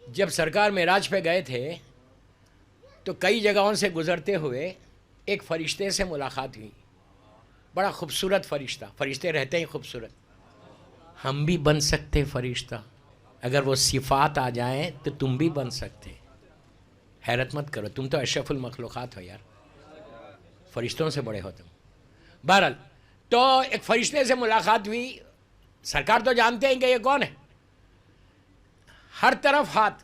جب سرکار معراج پہ گئے تھے تو کئی جگہوں سے گزرتے ہوئے ایک فرشتے سے ملاقات ہوئی. بڑا خوبصورت فرشتہ. فرشتے رہتے ہی خوبصورت. ہم بھی بن سکتے فرشتہ. اگر وہ صفات آ جائیں تو تم بھی بن سکتے. حیرت مت کرو, تم تو اشرف المخلوقات ہو یار, فرشتوں سے بڑے ہو تم. بہرحال تو ایک فرشتے سے ملاقات ہوئی. سرکار تو جانتے ہیں کہ یہ کون ہے. ہر طرف ہاتھ,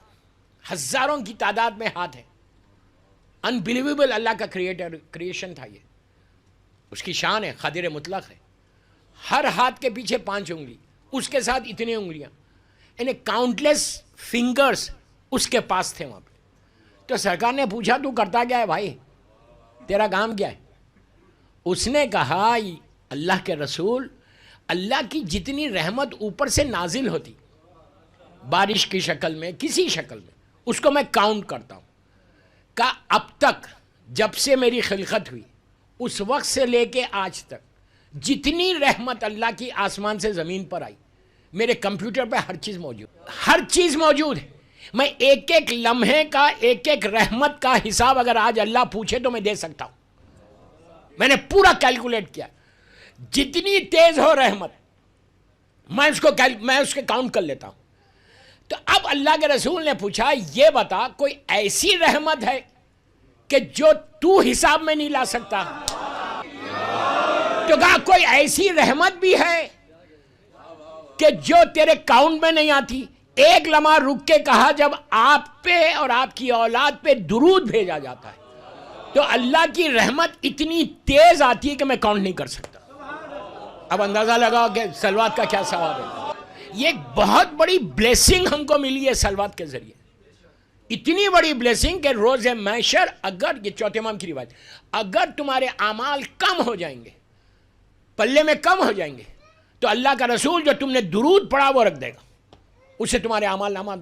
ہزاروں کی تعداد میں ہاتھ ہیں. انبلیویبل اللہ کا کریشن تھا یہ. اس کی شان ہے, قادر مطلق ہے. ہر ہاتھ کے پیچھے 5 انگلی, اس کے ساتھ اتنی انگلیاں, یعنی کاؤنٹلیس فنگرز اس کے پاس تھے وہاں پہ. تو سرکار نے پوچھا تو کرتا کیا ہے بھائی, تیرا کام کیا ہے؟ اس نے کہا اللہ کے رسول, اللہ کی جتنی رحمت اوپر سے نازل ہوتی بارش کی شکل میں کسی شکل میں, اس کو میں کاؤنٹ کرتا ہوں. کہ اب تک جب سے میری خلقت ہوئی اس وقت سے لے کے آج تک جتنی رحمت اللہ کی آسمان سے زمین پر آئی, میرے کمپیوٹر پہ ہر چیز موجود, ہر چیز موجود ہے. میں ایک ایک لمحے کا, ایک ایک رحمت کا حساب اگر آج اللہ پوچھے تو میں دے سکتا ہوں. میں نے پورا کیلکولیٹ کیا. جتنی تیز ہو رحمت میں اس کے کاؤنٹ کر لیتا ہوں. تو اب اللہ کے رسول نے پوچھا یہ بتا کوئی ایسی رحمت ہے کہ جو تو حساب میں نہیں لا سکتا؟ تو کہا کوئی ایسی رحمت بھی ہے کہ جو تیرے کاؤنٹ میں نہیں آتی؟ ایک لمحہ رک کے کہا جب آپ پہ اور آپ کی اولاد پہ درود بھیجا جاتا ہے تو اللہ کی رحمت اتنی تیز آتی ہے کہ میں کاؤنٹ نہیں کر سکتا. اب اندازہ لگاؤ کہ صلوات کا کیا ثواب ہے. یہ ایک بہت بڑی بلیسنگ ہم کو ملی ہے صلوات کے ذریعے. اتنی بڑی بلیسنگ کہ روز محشر, اگر یہ چوتھے امام کی روایت, اگر تمہارے اعمال کم ہو جائیں گے, پلے میں کم ہو جائیں گے, تو اللہ کا رسول جو تم نے درود پڑھا وہ رکھ دے گا, اس سے تمہارے اعمال نامہ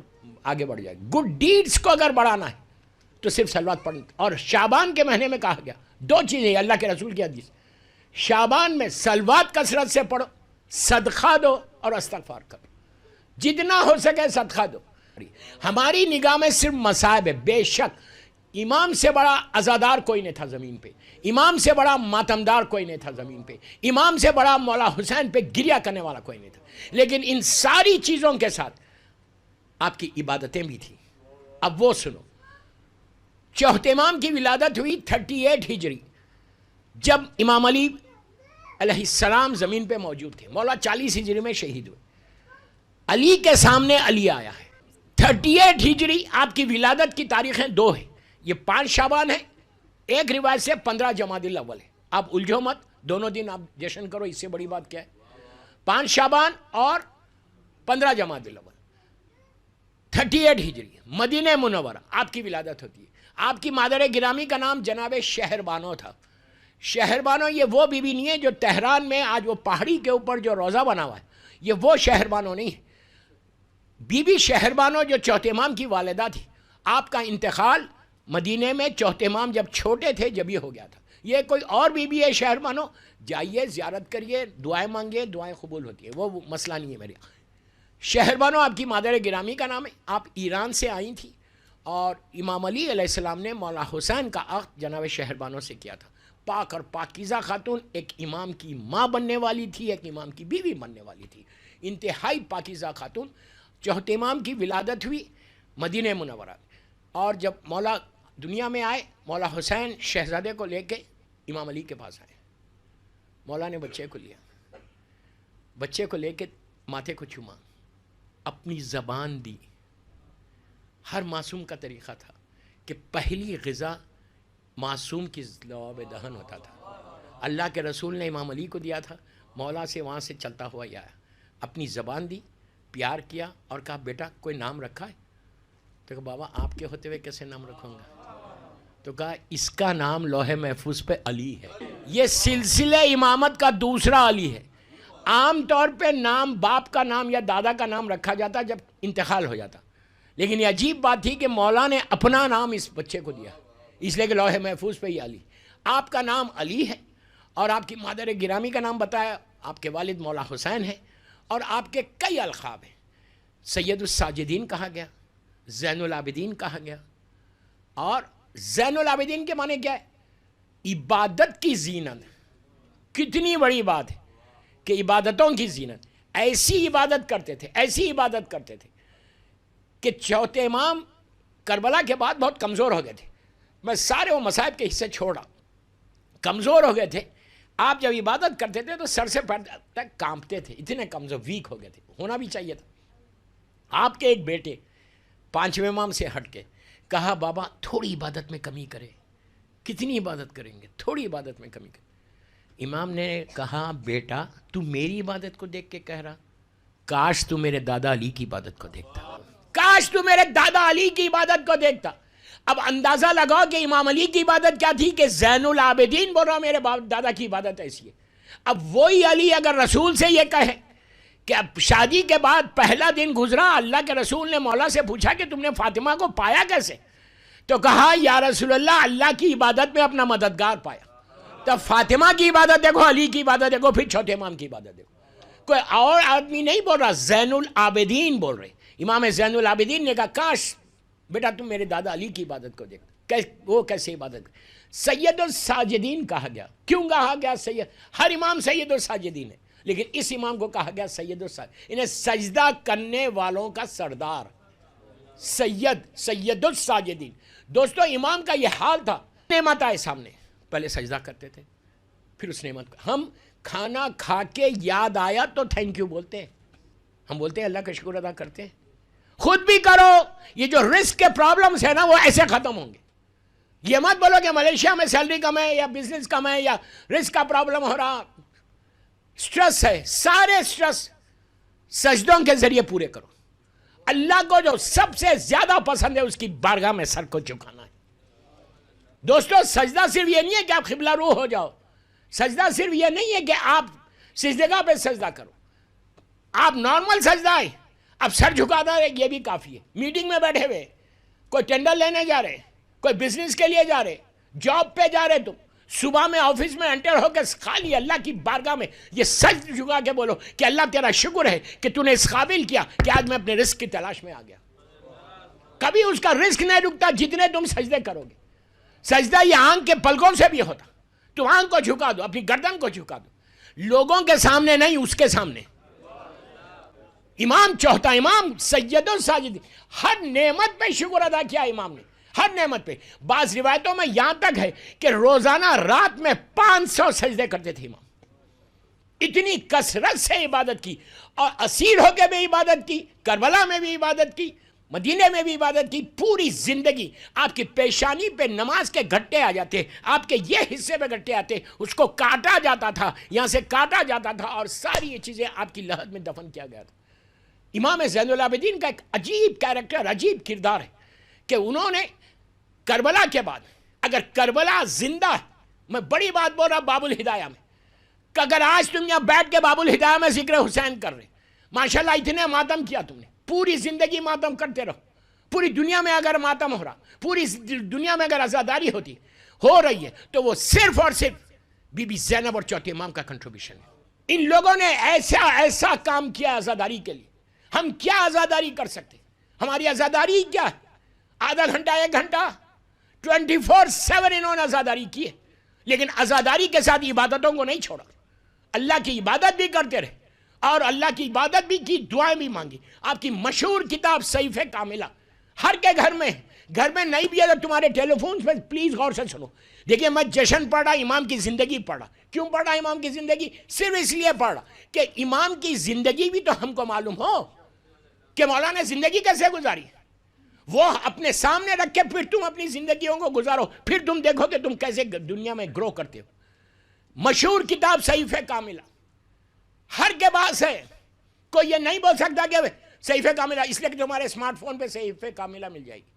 آگے بڑھ جائے گا. گڈ ڈیڈز کو اگر بڑھانا ہے تو صرف صلوات پڑھیں. اور شعبان کے مہینے میں کہا گیا 2 چیزیں, اللہ کے رسول کی حدیث, شعبان میں صلوات کثرت سے پڑھو, صدقہ دو اور استغفار کرو. جتنا ہو سکے صدقہ دو. ہماری نگاہ میں صرف مصائب ہے. بے شک امام سے بڑا عزادار کوئی نہیں تھا زمین پہ, امام سے بڑا ماتمدار کوئی نہیں تھا زمین پہ, امام سے بڑا مولا حسین پہ گریہ کرنے والا کوئی نہیں تھا. لیکن ان ساری چیزوں کے ساتھ آپ کی عبادتیں بھی تھیں. اب وہ سنو, چوتھے امام کی ولادت ہوئی 38 ہجری, جب امام علی علیہ السلام زمین پہ موجود تھے. مولا 40 ہجری میں شہید ہوئے. علی کے سامنے علی آیا ہے. 38 ہجری آپ کی ولادت کی تاریخیں 2 ہیں. یہ 5 شعبان ہے, ایک روایت سے 15 جمادی الاول ہے. آپ الجھو مت, دونوں دن آپ جشن کرو, اس سے بڑی بات کیا ہے. 5 شعبان اور 15 جمادی الاول 38 ہجری مدینہ منورہ آپ کی ولادت ہوتی ہے. آپ کی مادر گرامی کا نام جناب شہر بانو تھا. شہر بانو یہ وہ بی بی نہیں ہے جو تہران میں آج وہ پہاڑی کے اوپر جو روضہ بنا ہوا ہے, یہ وہ شہر بانو نہیں ہے. بی بی شہر بانو جو چوتھے امام کی والدہ تھی, آپ کا انتقال مدینے میں چوتھے امام جب چھوٹے تھے جب یہ ہو گیا تھا. یہ کوئی اور بی بی ہے شہر بانو, جائیے زیارت کریے, دعائیں مانگیے, دعائیں قبول ہوتی ہیں, وہ مسئلہ نہیں ہے میرے. شہر بانو آپ کی مادر گرامی کا نام ہے. آپ ایران سے آئی تھی اور امام علی علیہ السلام نے مولا حسین کا عقد جناب شہر بانو سے کیا تھا. پاک اور پاکیزہ خاتون, ایک امام کی ماں بننے والی تھی, ایک امام کی بیوی بننے والی تھی, انتہائی پاکیزہ خاتون. چوتھے امام کی ولادت ہوئی مدینہ منورہ, اور جب مولا دنیا میں آئے, مولا حسین شہزادے کو لے کے امام علی کے پاس آئے. مولا نے بچے کو لیا, بچے کو لے کے ماتھے کو چوما, اپنی زبان دی. ہر معصوم کا طریقہ تھا کہ پہلی غذا معصوم کی لعاب دہن ہوتا تھا. اللہ کے رسول نے امام علی کو دیا تھا. مولا سے وہاں سے چلتا ہوا آیا, اپنی زبان دی, پیار کیا اور کہا بیٹا کوئی نام رکھا ہے؟ تو کہا بابا آپ کے ہوتے ہوئے کیسے نام رکھوں گا؟ تو کہا اس کا نام لوح محفوظ پہ علی ہے. یہ سلسلہ امامت کا دوسرا علی ہے. عام طور پہ نام باپ کا نام یا دادا کا نام رکھا جاتا جب انتقال ہو جاتا, لیکن یہ عجیب بات تھی کہ مولا نے اپنا نام اس بچے کو دیا, اس لیے کہ لوح محفوظ پہ ہی علی. آپ کا نام علی ہے اور آپ کی مادر گرامی کا نام بتایا, آپ کے والد مولا حسین ہیں, اور آپ کے کئی القاب ہیں. سید الساجدین کہا گیا, زین العابدین کہا گیا. اور زین العابدین کے معنی کیا ہے؟ عبادت کی زینت. کتنی بڑی بات ہے کہ عبادتوں کی زینت. ایسی عبادت کرتے تھے، ایسی عبادت کرتے تھے کہ چوتھے امام کربلا کے بعد بہت کمزور ہو گئے تھے. میں سارے وہ مصائب کے حصے چھوڑا، کمزور ہو گئے تھے. آپ جب عبادت کرتے تھے تو سر سے پیر تک کانپتے تھے، اتنے کمزور ویک ہو گئے تھے. ہونا بھی چاہیے تھا. آپ کے ایک بیٹے 5ویں امام سے ہٹ کے کہا بابا تھوڑی عبادت میں کمی کرے. کتنی عبادت کریں گے؟ تھوڑی عبادت میں کمی کرے. امام نے کہا بیٹا تو میری عبادت کو دیکھ کے کہہ رہا، کاش تو میرے دادا علی کی عبادت کو دیکھتا، کاش تو میرے دادا علی کی عبادت کو دیکھتا. اب اندازہ لگاؤ کہ امام علی کی عبادت کیا تھی کہ زین العابدین بول رہا میرے دادا کی عبادت ایسی ہے. اب وہی علی اگر رسول سے یہ کہے کہ اب شادی کے بعد پہلا دن گزرا، اللہ کے رسول نے مولا سے پوچھا کہ تم نے فاطمہ کو پایا کیسے؟ تو کہا یا رسول اللہ کی عبادت میں اپنا مددگار پایا. تو فاطمہ کی عبادت دیکھو، علی کی عبادت دیکھو، پھر چوتھے امام کی عبادت دیکھو. کوئی اور آدمی نہیں بول رہا، زین العابدین بول رہے. امام زین العابدین نے کہا کاش بیٹا تم میرے دادا علی کی عبادت کو دیکھ، وہ کیسے عبادت. سید الساجدین کہا گیا. کیوں کہا گیا سید؟ ہر امام سید الساجدین ہے، لیکن اس امام کو کہا گیا سید الساجدین، انہیں سجدہ کرنے والوں کا سردار، سید الساجدین. دوستو امام کا یہ حال تھا. نعمت آئے سامنے، پہلے سجدہ کرتے تھے، پھر اس نعمت کو ہم کھانا کھا کے یاد آیا تو تھینک یو بولتے ہیں. ہم بولتے ہیں اللہ کا شکر ادا کرتے ہیں. خود بھی کرو. یہ جو رسک کے پرابلمز ہیں نا وہ ایسے ختم ہوں گے. یہ مت بولو کہ ملیشیا میں سیلری کم ہے یا بزنس کم ہے یا رسک کا پرابلم ہو رہا، سٹریس ہے. سارے سٹریس سجدوں کے ذریعے پورے کرو. اللہ کو جو سب سے زیادہ پسند ہے اس کی بارگاہ میں سر کو جھکانا ہے. دوستو سجدہ صرف یہ نہیں ہے کہ آپ قبلہ رو ہو جاؤ. سجدہ صرف یہ نہیں ہے کہ آپ سجدگاہ پہ سجدہ کرو. آپ نارمل سجدہ ہے، اب سر جھکانا ہے، یہ بھی کافی ہے. میٹنگ میں بیٹھے ہوئے، کوئی ٹینڈر لینے جا رہے، کوئی بزنس کے لیے جا رہے، جاب پہ جا رہے، تم صبح میں آفس میں انٹر ہو کے خالی اللہ کی بارگاہ میں یہ سج جھکا کے بولو کہ اللہ تیرا شکر ہے کہ تو نے اس قابل کیا کہ آج میں اپنے رزق کی تلاش میں آ گیا. کبھی اس کا رزق نہیں رکتا جتنے تم سجدے کرو گے. سجدہ یہ آنکھ کے پلکوں سے بھی ہوتا. تم آنکھ کو جھکا دو، اپنی گردن کو جھکا دو، لوگوں کے سامنے نہیں، اس کے سامنے. امام چوتھا امام سید الساجدین، ہر نعمت پہ شکر ادا کیا امام نے، ہر نعمت پہ. بعض روایتوں میں یہاں تک ہے کہ روزانہ رات میں 500 سجدے کرتے تھے امام. اتنی کثرت سے عبادت کی، اور اسیر ہو کے بھی عبادت کی، کربلا میں بھی عبادت کی، مدینے میں بھی عبادت کی. پوری زندگی آپ کی پیشانی پہ نماز کے گھٹے آ جاتے، آپ کے یہ حصے پہ گھٹے آتے، اس کو کاٹا جاتا تھا، یہاں سے کاٹا جاتا تھا، اور ساری یہ چیزیں آپ کی لحد میں دفن کیا گیا تھا. امام زین العابدین کا ایک عجیب کیریکٹر، عجیب کردار ہے کہ انہوں نے کربلا کے بعد، اگر کربلا زندہ ہے، میں بڑی بات بول رہا باب الہدایہ میں، کہ اگر آج تم یہاں بیٹھ کے باب الہدایہ میں ذکر حسین کر رہے، ماشاءاللہ اتنے ماتم کیا تم نے، پوری زندگی ماتم کرتے رہو. پوری دنیا میں اگر ماتم ہو رہا، پوری دنیا میں اگر عزاداری ہو رہی ہے، تو وہ صرف اور صرف بی بی زینب اور چوتھے امام کا کنٹریبیوشن ہے. ان لوگوں نے ایسا کام کیا عزاداری کے لیے. ہم کیا عزاداری کر سکتے؟ ہماری عزاداری کیا ہے؟ آدھا گھنٹہ، 1 گھنٹہ، 24/7 انہوں نے عزاداری کی ہے. لیکن عزاداری کے ساتھ عبادتوں کو نہیں چھوڑا. اللہ کی عبادت بھی کرتے رہے، اور اللہ کی عبادت بھی کی، دعائیں بھی مانگی. آپ کی مشہور کتاب صحیفہ کاملہ ہر کے گھر میں نہیں بھی ہے تو تمہارے ٹیلی فونز میں پلیز غور سے سنو. دیکھیے میں جشن پڑھ رہا، امام کی زندگی پڑھ رہا. کیوں پڑھ رہا امام کی زندگی؟ صرف اس لیے پڑھ رہا کہ امام کی زندگی بھی تو ہم کو معلوم ہو کہ مولا نے زندگی کیسے گزاری. وہ اپنے سامنے رکھ کے پھر تم اپنی زندگیوں کو گزارو، پھر تم دیکھو کہ تم کیسے دنیا میں گرو کرتے ہو. مشہور کتاب صحیفہ کاملہ ہر کے پاس ہے. کوئی یہ نہیں بول سکتا کہ صحیفہ کاملہ، اس لیے کہ تمہارے اسمارٹ فون پہ صحیفہ کاملہ مل جائے گی.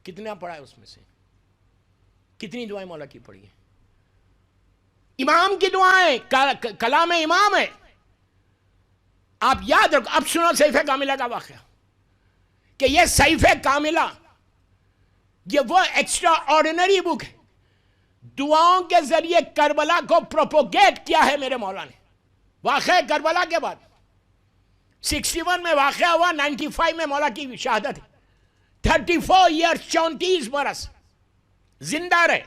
کتنا پڑھا ہے اس میں سے؟ کتنی دعائیں مولا کی پڑھی ہیں؟ امام کی دعائیں، کلام امام ہے. آپ یاد رکھو. اب سنو صحیفہ کاملہ کا واقعہ، کہ یہ صحیفہ کاملہ یہ وہ ایکسٹرا آرڈینری بک ہے. دعاؤں کے ذریعے کربلا کو پروپوگیٹ کیا ہے میرے مولا نے. واقعہ کربلا کے بعد 61 میں واقعہ ہوا, 95 میں مولا کی شہادت ہے. 34 ایئر 34 برس زندہ رہے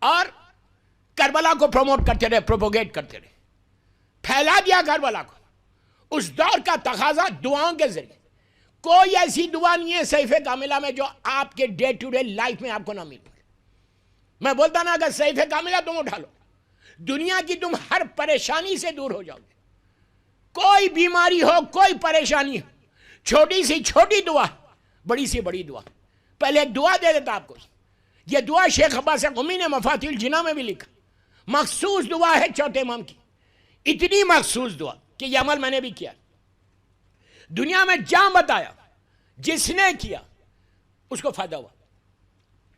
اور کربلا کو پروموٹ کرتے رہے, پروپوگیٹ کرتے رہے, پھیلا دیا کربلا کو. اس دور کا تقاضا دعاؤں کے ذریعے. کوئی ایسی دعا نہیں ہے صحیفہ کاملہ میں جو آپ کے ڈے ٹو ڈے لائف میں آپ کو نہ مل پائے. میں بولتا نا, اگر صحیفہ کاملہ تم اٹھا لو, دنیا کی تم ہر پریشانی سے دور ہو جاؤ گے. کوئی بیماری ہو, کوئی پریشانی ہو, چھوٹی سی چھوٹی دعا, بڑی سی بڑی دعا. پہلے ایک دعا دے دیتا آپ کو. یہ دعا شیخ عباس قمی نے مفاتیح الجناح میں بھی لکھا. مخصوص دعا ہے چوتھے امام کی, اتنی مخصوص دعا کہ یہ عمل میں نے بھی کیا. دنیا میں جہاں بتایا, جس نے کیا اس کو فائدہ ہوا.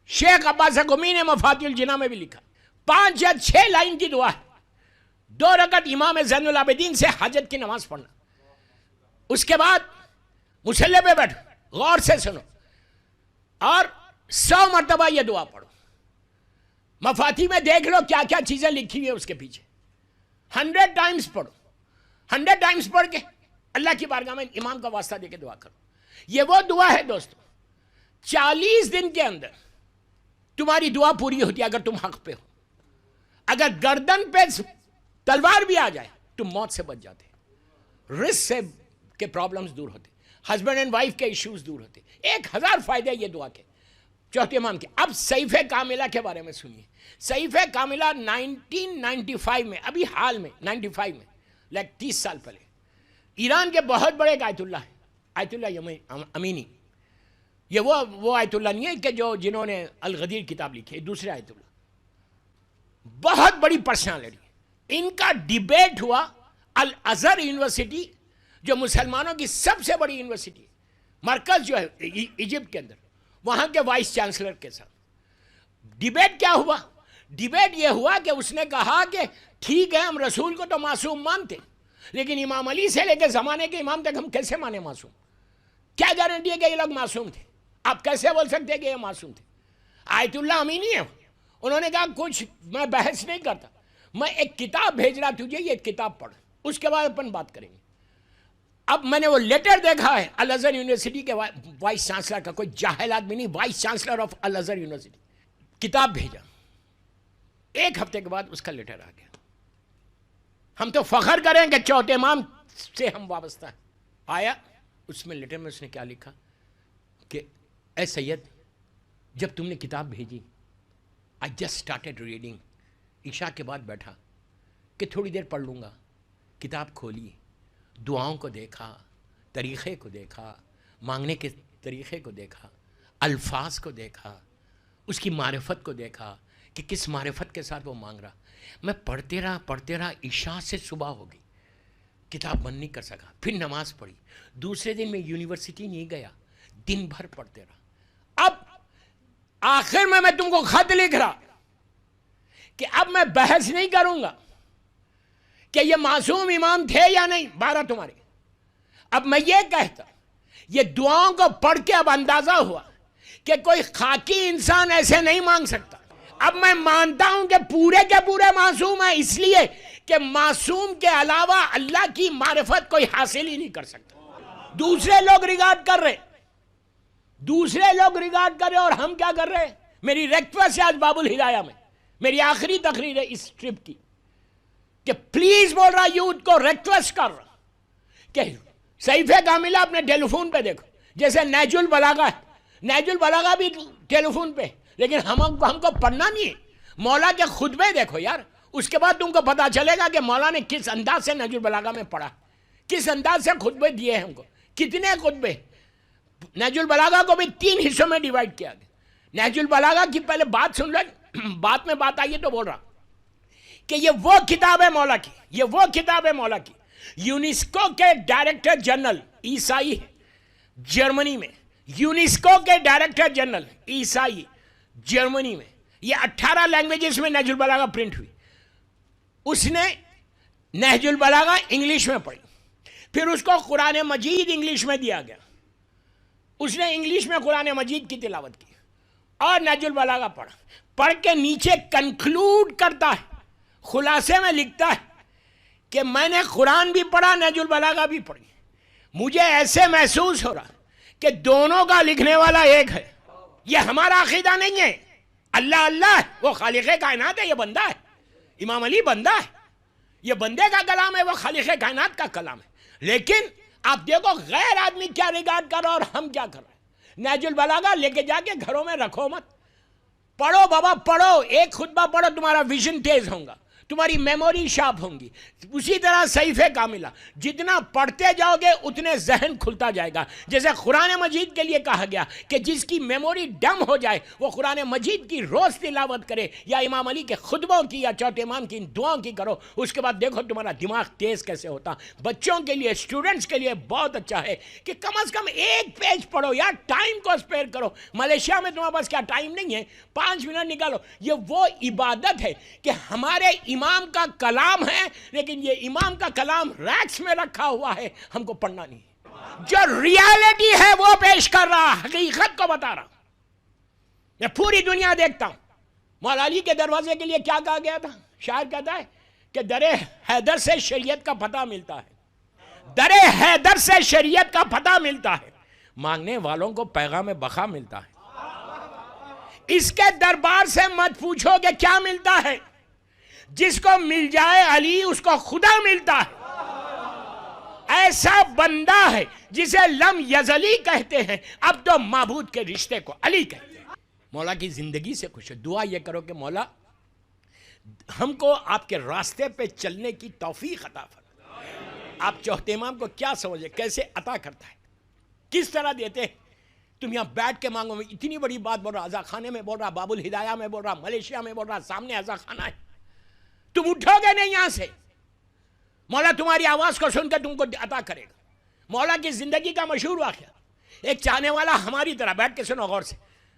شیخ عباس قمی نے مفاتیح الجناح میں بھی لکھا. 5 یا 6 لائن کی دعا ہے. 2 رکعت امام زین العابدین سے حاجت کی نماز پڑھنا, اس کے بعد مصلی پہ بیٹھو, غور سے سنو اور 100 مرتبہ یہ دعا پڑھو. مفاتیح میں دیکھ لو کیا کیا چیزیں لکھی ہوئی ہیں اس کے پیچھے. 100 ٹائمز پڑھو. 100 ٹائمز پڑھ کے اللہ کی بارگاہ میں امام کا واسطہ دے کے دعا کرو. یہ وہ دعا ہے دوستو, 40 دن کے اندر تمہاری دعا پوری ہوتی ہے اگر تم حق پہ ہو. اگر گردن پہ تلوار بھی آ جائے تم موت سے بچ جاتے, رزق سے کے پرابلمز دور ہوتے, ہسبینڈ اینڈ وائف کے ایشوز دور ہوتے. 1000 فائدے یہ دعا کے چوتھے امام کے. اب صحیفہ کاملہ کے بارے میں سنیے. صحیفہ کاملہ 1995 میں, ابھی حال میں 95 میں, لائک 30 سال پہلے, ایران کے بہت بڑے ایک آیت اللہ ہے, آیت اللہ امینی. یہ وہ آیت اللہ نہیں ہے کہ جنہوں نے الغدیر کتاب لکھی ہے, دوسرے آیت اللہ, بہت بڑی پرسنالٹی. ان کا ڈیبیٹ ہوا الازہر یونیورسٹی, جو مسلمانوں کی سب سے بڑی یونیورسٹی, مرکز جو ہے ایجپٹ کے اندر, وہاں کے وائس چانسلر کے ساتھ. ڈیبیٹ کیا ہوا؟ ڈیبیٹ یہ ہوا کہ اس نے کہا کہ ٹھیک ہے ہم رسول کو تو معصوم مانتے, لیکن امام علی سے لے کے زمانے کے امام تک ہم کیسے مانے معصوم؟ کیا گارنٹی ہے کہ یہ لوگ معصوم تھے؟ آپ کیسے بول سکتے کہ یہ معصوم تھے؟ آیت اللہ امینی ہے. انہوں نے کہا کچھ میں بحث نہیں کرتا, میں ایک کتاب بھیج رہا تجھے, یہ کتاب پڑھ, اس کے بعد اپن بات کریں گے. اب میں نے وہ لیٹر دیکھا ہے الازہر یونیورسٹی کے وائس چانسلر کا, کوئی جاہل آدمی نہیں, وائس چانسلر آف الازہر یونیورسٹی. کتاب بھیجا, 1 ہفتے کے بعد اس کا لیٹر آ گیا. ہم تو فخر کریں کہ چوتھے امام سے ہم وابستہ ہیں. آیا, اس میں لیٹر میں اس نے کیا لکھا کہ اے سید, جب تم نے کتاب بھیجی I just started reading, عشاء کے بعد بیٹھا کہ تھوڑی دیر پڑھ لوں گا. کتاب کھولی, دعاؤں کو دیکھا, طریقے کو دیکھا, مانگنے کے طریقے کو دیکھا, الفاظ کو دیکھا, اس کی معرفت کو دیکھا کہ کس معرفت کے ساتھ وہ مانگ رہا. میں پڑھتے رہا, عشاء سے صبح ہو گئی, کتاب بند نہیں کر سکا. پھر نماز پڑھی. دوسرے دن میں یونیورسٹی نہیں گیا, دن بھر پڑھتے رہا. اب آخر میں تم کو خط لکھ رہا کہ اب میں بحث نہیں کروں گا کہ یہ معصوم امام تھے یا نہیں, 12 تمہارے. اب میں یہ کہتا, یہ دعاؤں کو پڑھ کے اب اندازہ ہوا کہ کوئی خاکی انسان ایسے نہیں مانگ سکتا. اب میں مانتا ہوں کہ پورے کے پورے معصوم ہیں, اس لیے کہ معصوم کے علاوہ اللہ کی معرفت کوئی حاصل ہی نہیں کر سکتا. دوسرے لوگ ریگارڈ کر رہے, اور ہم کیا کر رہے ہیں؟ میری ریکویسٹ ہے آج باب الہدایہ میں, میری آخری تقریر ہے اس ٹرپ کی, کہ پلیز بول رہا یوتھ کو, ریکویسٹ کر رہا کہ صحیفہ کاملہ اپنے ٹیلی فون پہ دیکھو. جیسے نہج البلاغہ ہے, نہج البلاغہ بھی ٹیلی فون پہ, لیکن ہم کو پڑھنا نہیں ہے. مولا کے خطبے دیکھو یار, اس کے بعد تم کو پتا چلے گا کہ مولا نے کس انداز سے نہج البلاغہ میں پڑھا, کس انداز سے خطبے دیے ہیں ہم کو, کتنے خطبے. نہج البلاغہ کو بھی 3 حصوں میں ڈیوائیڈ کیا گیا. نہج البلاغہ کی پہلے بات سن لیں, بات میں بات آئی ہے تو بول رہا کہ یہ وہ کتاب ہے مولا کی, یہ وہ کتاب ہے مولا کی. یونیسکو کے ڈائریکٹر جنرل عیسائی جرمنی میں, یونیسکو کے ڈائریکٹر جنرل عیسائی جرمنی میں, یہ 18 لینگویجز میں نہج البلاغہ پرنٹ ہوئی. اس نے نہج البلاغہ انگلش میں پڑھی, پھر اس کو قرآن مجید انگلش میں دیا گیا, اس نے انگلش میں قرآن مجید کی تلاوت کی اور نہج البلاغہ پڑھا. پڑھ کے نیچے کنکلوڈ کرتا ہے, خلاصے میں لکھتا ہے کہ میں نے قرآن بھی پڑھا, نہج البلاغہ بھی پڑھی, مجھے ایسے محسوس ہو رہا کہ دونوں کا لکھنے والا ایک ہے. یہ ہمارا عقیدہ نہیں ہے. اللہ اللہ ہے، وہ خالق کائنات ہے، یہ بندہ ہے. امام علی بندہ ہے، یہ بندے کا کلام ہے، وہ خالق کائنات کا کلام ہے. لیکن آپ دیکھو غیر آدمی کیا ریگارڈ کر رہا اور ہم کیا کر رہے ہیں. نہج البلاغہ لے کے جا کے گھروں میں رکھو مت. پڑھو بابا پڑھو، ایک خطبہ پڑھو، تمہارا ویژن تیز ہوگا، تمہاری میموری شارپ ہوں گی. اسی طرح صحیفہ کاملہ جتنا پڑھتے جاؤ گے اتنے ذہن کھلتا جائے گا. جیسے قرآن مجید کے لیے کہا گیا کہ جس کی میموری ڈم ہو جائے وہ قرآن مجید کی روز تلاوت کرے یا امام علی کے خطبوں کی یا چوتھے امام کی دعاؤں کی کرو. اس کے بعد دیکھو تمہارا دماغ تیز کیسے ہوتا. بچوں کے لیے، اسٹوڈنٹس کے لیے بہت اچھا ہے کہ کم از کم ایک پیج پڑھو یار. ٹائم کو اسپیئر کرو. ملیشیا میں تمہارے پاس کیا ٹائم نہیں ہے؟ 5 منٹ نکالو. یہ وہ عبادت ہے کہ ہمارے امام کا کلام ہے، لیکن یہ امام کا کلام ریکس میں رکھا ہوا ہے، ہم کو پڑھنا نہیں. جو ریالٹی ہے وہ پیش کر رہا، حقیقت کو بتا رہا. میں پوری دنیا دیکھتا ہوں. مولا علی کے دروازے کے لیے کیا کہا گیا تھا؟ شاعر کہتا ہے کہ در حیدر سے شریعت کا پتہ ملتا ہے، در حیدر سے شریعت کا پتہ ملتا ہے، مانگنے والوں کو پیغام بقا ملتا ہے. اس کے دربار سے مت پوچھو کہ کیا ملتا ہے. جس کو مل جائے علی اس کو خدا ملتا ہے. ایسا بندہ ہے جسے لم یزلی کہتے ہیں، اب تو معبود کے رشتے کو علی کہتے ہیں. مولا کی زندگی سے خوش ہے. دعا یہ کرو کہ مولا ہم کو آپ کے راستے پہ چلنے کی توفیق عطا فرمائے. آپ چوتھے امام کو کیا سمجھے، کیسے عطا کرتا ہے، کس طرح دیتے ہیں. تم یہاں بیٹھ کے مانگو. میں اتنی بڑی بات بول رہا، عزا خانے میں بول رہا، باب الہدایہ میں بول رہا، ملیشیا میں بول رہا، سامنے عزا خانہ ہے. تم اٹھو گے نہیں یہاں سے، مولا تمہاری آواز کو سن کے تم کو عطا کرے گا. مولا کی زندگی کا مشہور واقعہ، ایک چاہنے والا ہماری طرح، بیٹھ کے سنو غور سے،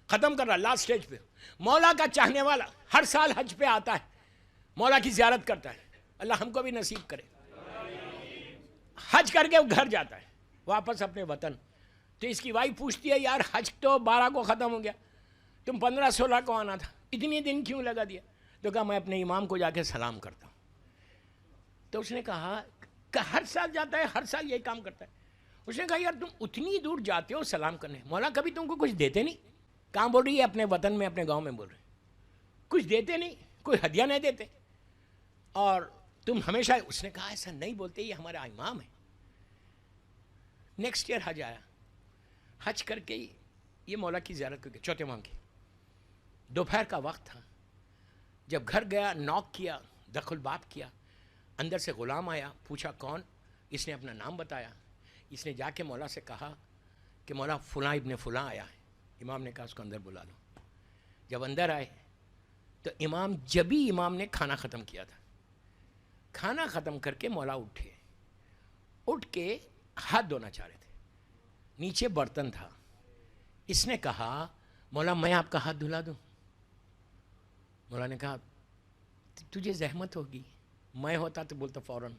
ختم کر رہا لاسٹ سٹیج پہ. مولا کا چاہنے والا ہر سال حج پہ آتا ہے، مولا کی زیارت کرتا ہے. اللہ ہم کو بھی نصیب کرے. حج کر کے گھر جاتا ہے واپس اپنے وطن. تو اس کی وائف پوچھتی ہے یار حج تو 12 کو ختم ہو گیا، تم 15-16 کو آنا تھا، اتنی دن کیوں لگا دیا؟ تو کہا میں اپنے امام کو جا کے سلام کرتا ہوں. تو اس نے کہا کہ ہر سال جاتا ہے، ہر سال یہی کام کرتا ہے. اس نے کہا یار تم اتنی دور جاتے ہو سلام کرنے، مولا کبھی تم کو کچھ دیتے نہیں؟ کہاں بول رہی ہے؟ اپنے وطن میں، اپنے گاؤں میں بول رہے. کچھ دیتے نہیں، کوئی ہدیہ نہیں دیتے، اور تم ہمیشہ. اس نے کہا ایسا نہیں بولتے، یہ ہمارا امام ہے. نیکسٹ ایئر حج آیا، حج کر کے یہ مولا کی زیارت کر کے چوتھے امام کی. دوپہر کا وقت تھا. جب گھر گیا، ناک کیا، دخل الباب کیا، اندر سے غلام آیا، پوچھا کون؟ اس نے اپنا نام بتایا. اس نے جا کے مولا سے کہا کہ مولا فلاں ابن فلاں آیا ہے. امام نے کہا اس کو اندر بلا لو. جب اندر آئے تو امام نے کھانا ختم کیا تھا. کھانا ختم کر کے مولا اٹھے، اٹھ کے ہاتھ دھونا چاہ رہے تھے. نیچے برتن تھا. اس نے کہا مولا میں آپ کا ہاتھ دھلا دوں؟ مولا نے کہا تجھے زحمت ہوگی، میں ہوتا تو بولتا فوراً.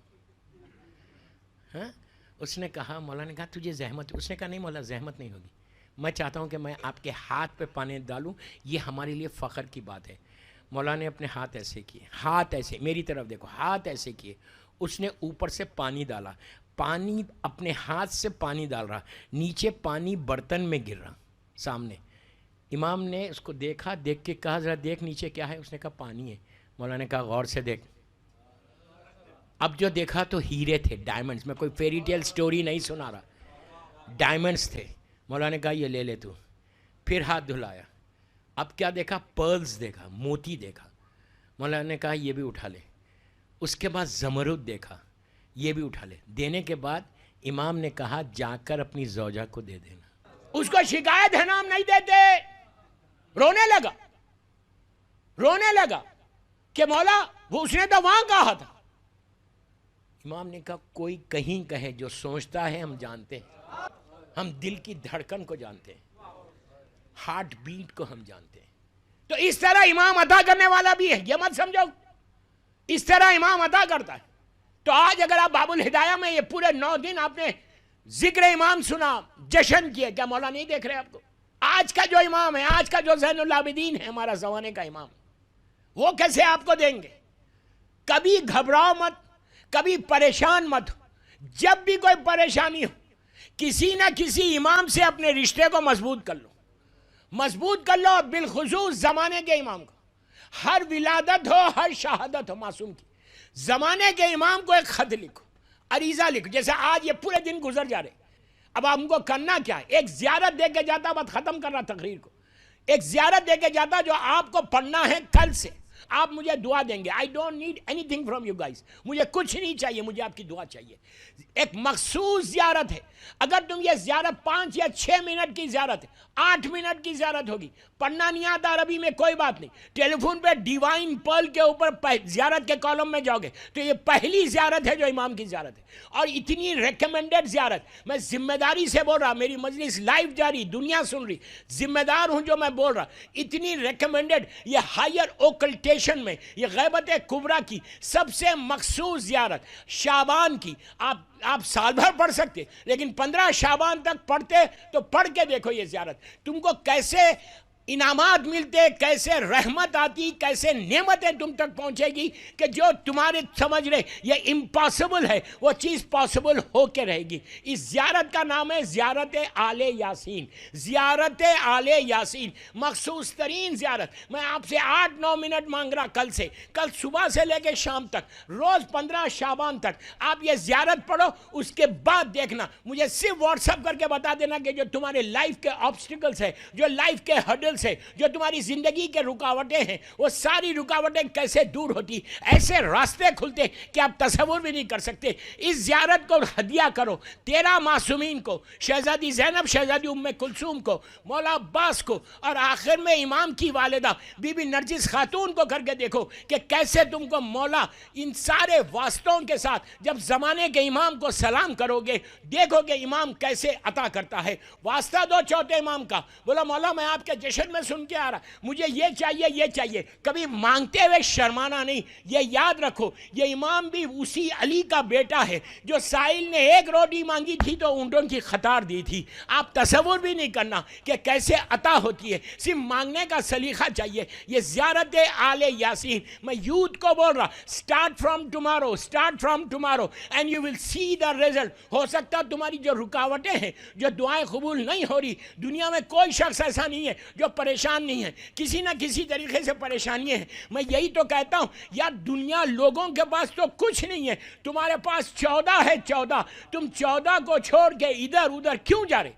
ہاں اس نے کہا، مولا نے کہا تجھے زحمت. اس نے کہا نہیں مولا زحمت نہیں ہوگی، میں چاہتا ہوں کہ میں آپ کے ہاتھ پہ پانی ڈالوں، یہ ہمارے لیے فخر کی بات ہے. مولا نے اپنے ہاتھ ایسے کیے، ہاتھ ایسے، میری طرف دیکھو، ہاتھ ایسے کیے. اس نے اوپر سے پانی ڈالا، پانی اپنے ہاتھ سے پانی ڈال رہا، نیچے پانی برتن میں گر رہا سامنے. امام نے اس کو دیکھا، دیکھ کے کہا ذرا دیکھ نیچے کیا ہے. اس نے کہا پانی ہے. مولا نے کہا غور سے دیکھ. اب جو دیکھا تو ہیرے تھے، ڈائمنڈز. میں کوئی فیری ٹیل سٹوری نہیں سنا رہا، ڈائمنڈز تھے. مولا نے کہا یہ لے لے تو. پھر ہاتھ دھلایا. اب کیا دیکھا؟ پرلز دیکھا، موتی دیکھا. مولا نے کہا یہ بھی اٹھا لے. اس کے بعد زمرد دیکھا، یہ بھی اٹھا لے. دینے کے بعد امام نے کہا جا کر اپنی زوجہ کو دے دینا. اس کو شکایت ہے نام نہیں دیتے. رونے لگا کہ مولا وہ اس نے تو وہاں کہا تھا. امام نے کہا کوئی کہیں کہے، جو سوچتا ہے ہم جانتے ہیں، ہم دل کی دھڑکن کو جانتے ہیں، ہارٹ بیٹ کو ہم جانتے ہیں. تو اس طرح امام عطا کرنے والا بھی ہے، یہ مت سمجھو اس طرح امام عطا کرتا ہے. تو آج اگر آپ باب الہدایہ میں یہ پورے 9 دن آپ نے ذکر امام سنا، جشن کیا، کیا مولا نہیں دیکھ رہے آپ کو؟ آج کا جو امام ہے، آج کا جو زین العابدین ہے، ہمارا زمانے کا امام، وہ کیسے آپ کو دیں گے؟ کبھی گھبراؤ مت، کبھی پریشان مت ہو. جب بھی کوئی پریشانی ہو، کسی نہ کسی امام سے اپنے رشتے کو مضبوط کر لو، مضبوط کر لو، بالخصوص زمانے کے امام کو. ہر ولادت ہو، ہر شہادت ہو معصوم کی، زمانے کے امام کو ایک خط لکھو، عریضہ لکھو. جیسے آج یہ پورے دن گزر جا رہے، اب ہم کو کرنا کیا ہے؟ ایک زیارت دے کے جاتا، بات ختم کر رہا تقریر کو. ایک زیارت دے کے جاتا جو آپ کو پڑھنا ہے کل سے. آپ مجھے دعا دیں گے. I don't need any thing from you guys. مجھے کچھ نہیں چاہیے، مجھے آپ کی دعا چاہیے. ایک مخصوص زیارت ہے. اگر تم یہ زیارت 5 یا 6 منٹ کی زیارت ہے، 8 منٹ کی زیارت ہوگی، پڑھنا نہیں آتا عربی میں کوئی بات نہیں، ٹیلی فون پہ ڈیوائن پرل کے اوپر زیارت کے کالم میں جاؤ گے تو یہ پہلی زیارت ہے جو امام کی زیارت ہے. اور اتنی ریکمینڈڈ زیارت. میں ذمہ داری سے بول رہا، میری مجلس لائیو جاری، دنیا سن رہی، ذمہ دار ہوں جو میں بول رہا. اتنی ریکمینڈڈ، یہ ہائر اوکلٹیشن میں، یہ غیبت کبریٰ کی سب سے مخصوص زیارت شعبان کی. آپ سال بھر پڑھ سکتے، لیکن 15 شعبان تک پڑھتے تو پڑھ کے دیکھو یہ زیارت تم کو کیسے انعامات ملتے، کیسے رحمت آتی، کیسے نعمتیں تم تک پہنچے گی کہ جو تمہارے سمجھ رہے یہ امپاسبل ہے وہ چیز پاسبل ہو کے رہے گی. اس زیارت کا نام ہے زیارت آل یاسین. زیارت آل یاسین مخصوص ترین زیارت. میں آپ سے 8-9 منٹ مانگ رہا کل صبح سے لے کے شام تک، روز 15 شعبان تک آپ یہ زیارت پڑھو. اس کے بعد دیکھنا، مجھے صرف واٹس ایپ کر کے بتا دینا کہ جو تمہارے لائف کے آبسٹیکلس ہے، جو لائف کے ہرڈل سے، جو تمہاری زندگی کے رکاوٹیں ہیں، وہ ساری رکاوٹیں کیسے دور ہوتی، ایسے راستے کھلتے کہ آپ تصور بھی نہیں کر سکتے. اس زیارت کو ہدیہ کرو 13 معصومین کو، شہزادی زینب، شہزادی ام کلثوم کو، مولا عباس کو، اور آخر میں امام کی والدہ بی بی نرجس خاتون کو کر کے دیکھو کہ کیسے تم کو مولا ان سارے واسطوں کے ساتھ جب زمانے کے امام کو سلام کرو گے، دیکھو کہ امام کیسے عطا کرتا ہے. واسطہ دو چوتھے امام کا، بولا مولا میں آپ کے جشن میں سن کے آ رہا، مجھے یہ چاہیے یہ چاہیے. کبھی مانگتے ہوئے شرمانا نہیں. یہ یاد رکھو، یہ امام بھی اسی علی کا بیٹا ہے جو سائل نے 1 روٹی مانگی تھی تو اونٹوں کی قطار دی تھی. آپ تصور بھی نہیں کرنا کہ کیسے عطا ہوتی ہے. صرف مانگنے کا سلیقہ چاہیے. یہ زیارت آل یاسین میں یوتھ کو بول رہا، start from tomorrow and you will see the result. ہو سکتا تمہاری جو رکاوٹیں ہیں، جو دعائیں قبول نہیں ہو رہی، دنیا میں کوئی شخص ایسا نہیں ہے جو پریشان نہیں ہے، کسی نہ کسی طریقے سے پریشانیاں ہیں. میں یہی تو کہتا ہوں یار، دنیا لوگوں کے پاس تو کچھ نہیں ہے، تمہارے پاس 14 ہے. 14 تم 14 کو چھوڑ کے ادھر ادھر کیوں جا رہے؟